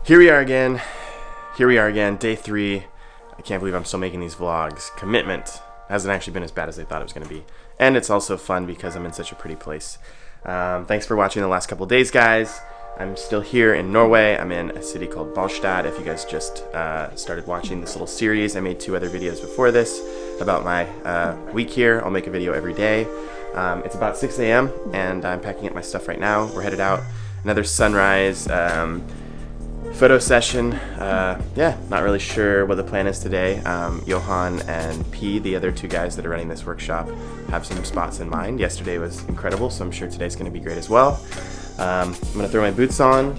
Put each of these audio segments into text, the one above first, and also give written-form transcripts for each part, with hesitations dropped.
Here we are again. Day 3. I can't believe I'm still making these vlogs. Commitment hasn't actually been as bad as I thought it was going to be. And it's also fun because I'm in such a pretty place. Thanks for watching the last couple days, guys. I'm still here in Norway. I'm in a city called Ballstad. If you guys just started watching this little series, I made 2 other videos before this about my week here. I'll make a video every day. It's about 6 a.m. and I'm packing up my stuff right now. We're headed out. Another sunrise photo session. Yeah, not really sure what the plan is today. Johan and P, the other 2 guys that are running this workshop, have some spots in mind. Yesterday was incredible, so I'm sure today's going to be great as well. I'm going to throw my boots on,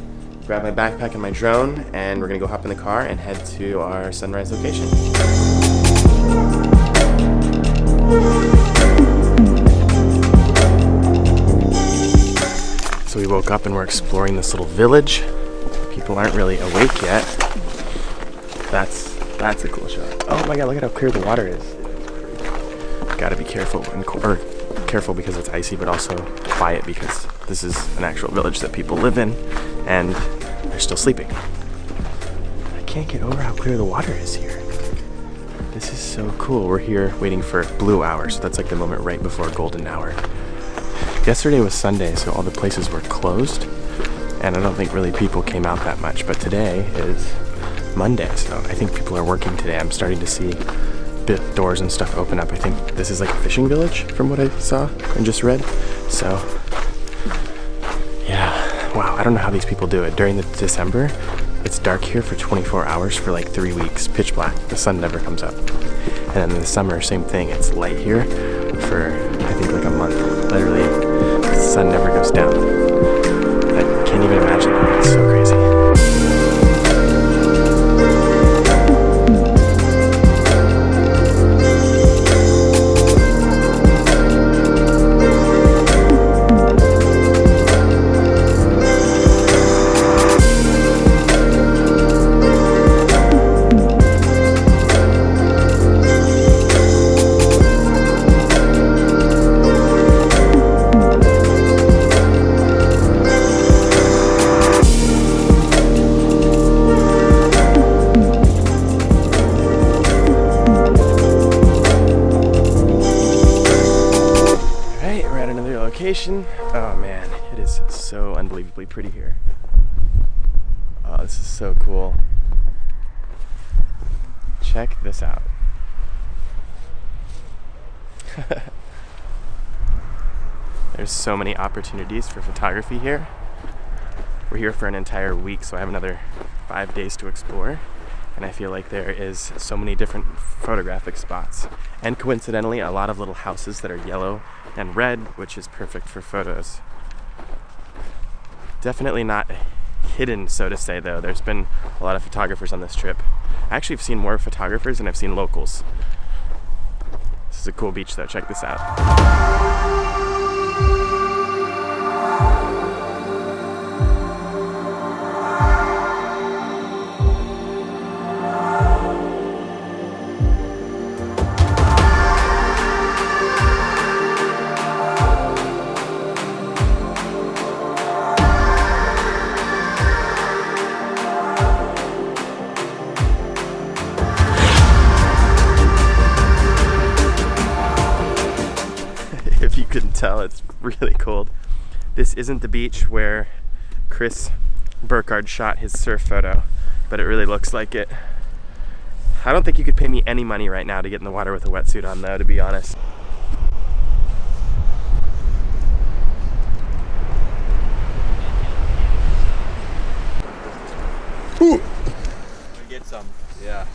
grab my backpack and my drone, and we're going to go hop in the car and head to our sunrise location. So we woke up and we're exploring this little village. People aren't really awake yet. That's a cool shot. Oh my god, look at how clear the water is. Gotta be careful careful because it's icy, but also quiet because this is an actual village that people live in and they're still sleeping. I can't get over how clear the water is here. This is so cool. We're here waiting for blue hour, so that's like the moment right before golden hour. Yesterday was Sunday, so all the places were closed, and I don't think really people came out that much, but today is Monday, so I think people are working today. I'm starting to see doors and stuff open up. I think this is like a fishing village from what I saw and just read. So yeah, wow, I don't know how these people do it. During the December, it's dark here for 24 hours for like 3 weeks, pitch black. The sun never comes up. And then in the summer, same thing. It's light here for I think like a month. Literally, the sun never goes down. I can't even imagine that. It's so crazy. Oh man, it is so unbelievably pretty here. Oh, this is so cool. Check this out. There's so many opportunities for photography here. We're here for an entire week, so I have another 5 days to explore. And I feel like there is so many different photographic spots. And coincidentally, a lot of little houses that are yellow and red, which is perfect for photos. Definitely not hidden, so to say, though. There's been a lot of photographers on this trip. I actually have seen more photographers than I've seen locals. This is a cool beach, though. Check this out. If you couldn't tell, it's really cold. This isn't the beach where Chris Burkhardt shot his surf photo, but it really looks like it. I don't think you could pay me any money right now to get in the water with a wetsuit on, though, to be honest. We'll get some, yeah.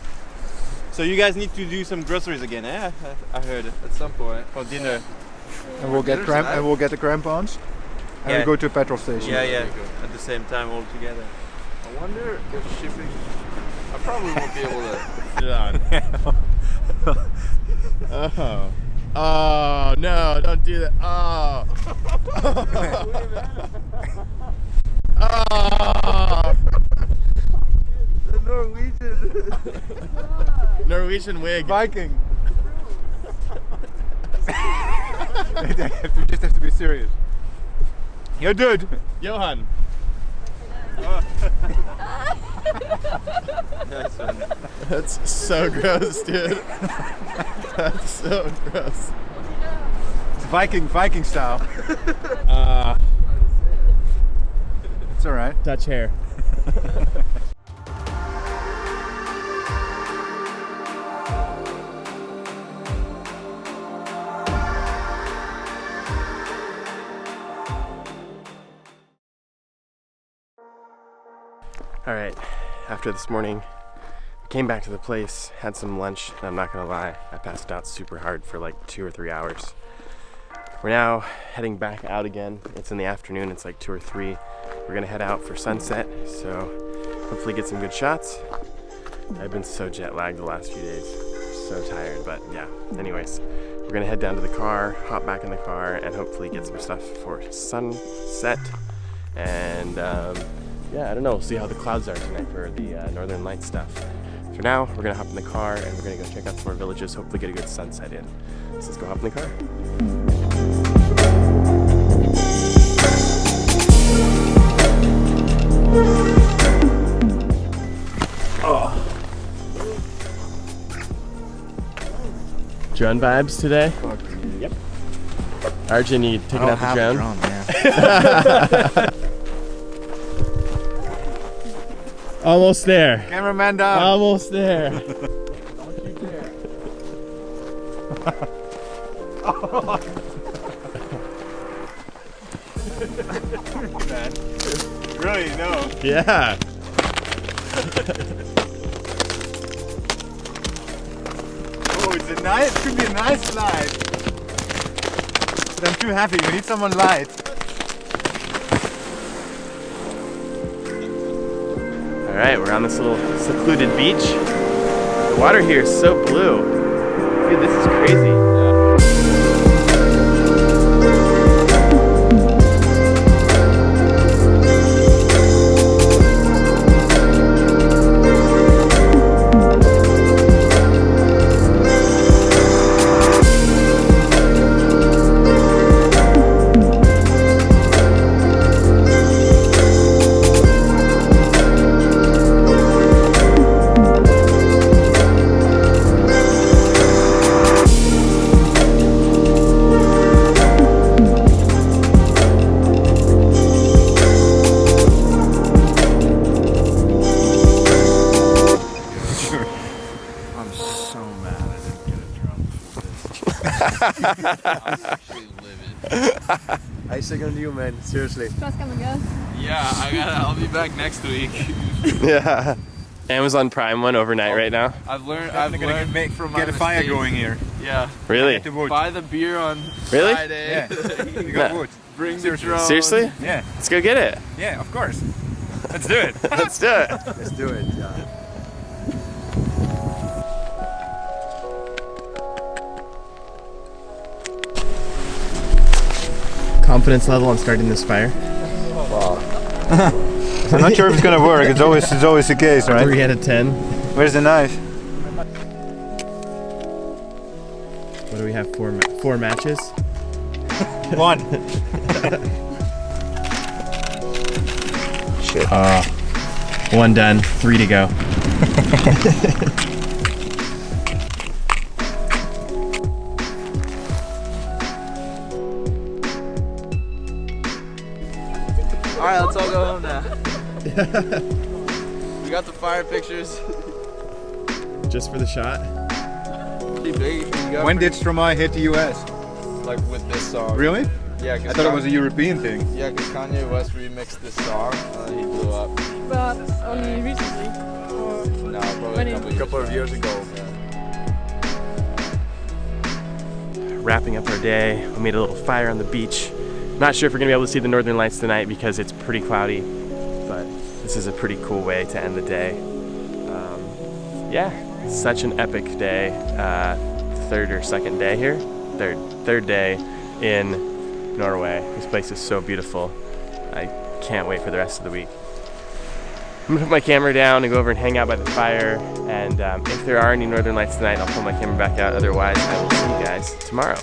So you guys need to do some groceries again, eh? I heard at some point for dinner. And we'll get the crampons, and Yeah. we go to a petrol station. Yeah. At the same time, all together. I wonder if shipping. I probably won't be able to fit on. Oh no! Don't do that. Oh. Oh. The Norwegian. Norwegian wig. Viking. You just have to be serious. Yo, dude. Johan. soon. That's so gross, dude. That's so gross. It's Viking style. It's alright. Dutch hair. Alright, after this morning, I came back to the place, had some lunch, and I'm not gonna lie, I passed out super hard for like 2 or 3 hours. We're now heading back out again. It's in the afternoon, it's like 2 or 3. We're gonna head out for sunset, so hopefully get some good shots. I've been so jet lagged the last few days, so tired, but yeah. Anyways, we're gonna head down to the car, hop back in the car, and hopefully get some stuff for sunset. And yeah, I don't know, we'll see how the clouds are tonight for the Northern Lights stuff. For now, we're gonna hop in the car and we're gonna go check out some more villages, hopefully get a good sunset in. So let's go hop in the car. Drone vibes today? Yep. Arjun, you taking out the drone? Yeah. Almost there. Cameraman down. Almost there. Man. Really? No. Yeah. Oh, it's a nice. It could be a nice slide. But I'm too heavy. We need someone light. All right, we're on this little secluded beach. The water here is so blue. Dude, this is crazy. Icing on you, man. Seriously. Trust come and go. Yeah, I'll be back next week. Yeah. Amazon Prime one overnight right now. I've learned from my Get a fire mistakes. going here. Yeah. Really? Get the wood. Buy the beer on Really? Friday. Yeah. You got wood. Bring the drone. Seriously? Yeah. Let's go get it. Yeah, of course. Let's do it. Let's do it. Let's do it. Yeah. Confidence level on starting this fire? I'm not sure if it's gonna work. It's always the case, right? 3 out of 10. Where's the knife? What do we have? Four matches? 1. Shit. 1 done. 3 to go. Alright, let's all go home now. We got the fire pictures. Just for the shot? Pretty big. When did Stromae hit the US? Like with this song. Really? Yeah, I thought it was a European thing. Yeah, because Kanye West remixed this song and then he blew up. But only recently. Or No, probably When a couple of years ago. Wrapping up our day. We made a little fire on the beach. Not sure if we're gonna be able to see the Northern Lights tonight because it's pretty cloudy, but this is a pretty cool way to end the day. Yeah, such an epic day. Third or second day here? Third day in Norway. This place is so beautiful. I can't wait for the rest of the week. I'm gonna put my camera down and go over and hang out by the fire, and if there are any Northern Lights tonight, I'll pull my camera back out. Otherwise, I will see you guys tomorrow.